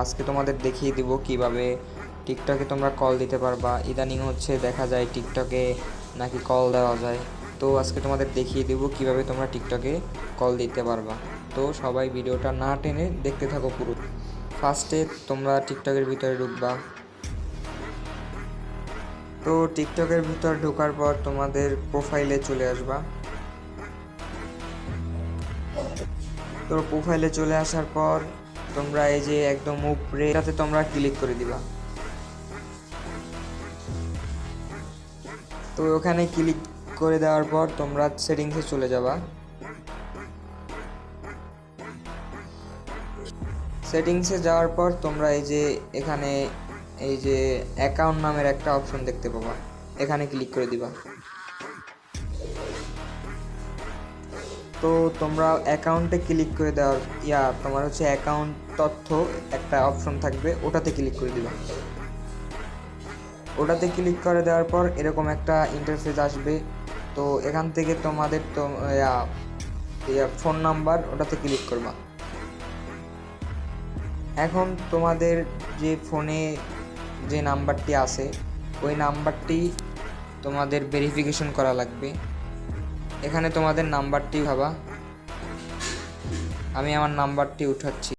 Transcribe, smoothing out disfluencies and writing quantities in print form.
আজকে তোমাদের দেখিয়ে দিব কিভাবে টিকটকে তোমরা কল দিতে পারবা। ইদানিং হচ্ছে দেখা যায় টিকটকে নাকি কল দেওয়া যায়। তো আজকে তোমাদের দেখিয়ে দিব কিভাবে তোমরা টিকটকে কল দিতে পারবা। তো সবাই ভিডিওটা না টেনে দেখতে থাকো পুরো। ফার্স্টে তোমরা টিকটকের ভিতরে ঢুকবা। তো টিকটকের ভিতর ঢোকার পর তোমাদের প্রোফাইলে চলে আসবা। তো প্রোফাইলে চলে আসার পর তোমরা এই যে একদম উপরে এটাতে তোমরা ক্লিক করে দিবা। তো ওখানে ক্লিক করে দেওয়ার পর তোমরা সেটিংসে চলে যাবা। সেটিংসে যাওয়ার পর তোমরা এই যে এখানে এই যে অ্যাকাউন্ট নামের একটা অপশন দেখতে পাবা, এখানে ক্লিক করে দিবা। তো তোমরা অ্যাকাউন্টে ক্লিক করে দেওয়ার তোমার হচ্ছে অ্যাকাউন্ট তথ্য একটা অপশন থাকবে, ওটাতে ক্লিক করে দিবা। ওটাতে ক্লিক করে দেওয়ার পর এরকম একটা ইন্টারফেস আসবে। তো এখান থেকে তোমাদের তো ফোন নাম্বার ওটাতে ক্লিক করবা। এখন তোমাদের যে ফোনে যে নাম্বারটি আছে ওই নাম্বারটি তোমাদের ভেরিফিকেশন করা লাগবে। এখানে তোমাদের নাম্বারটি ভাবা, আমি আমার নাম্বারটি উঠাচ্ছি।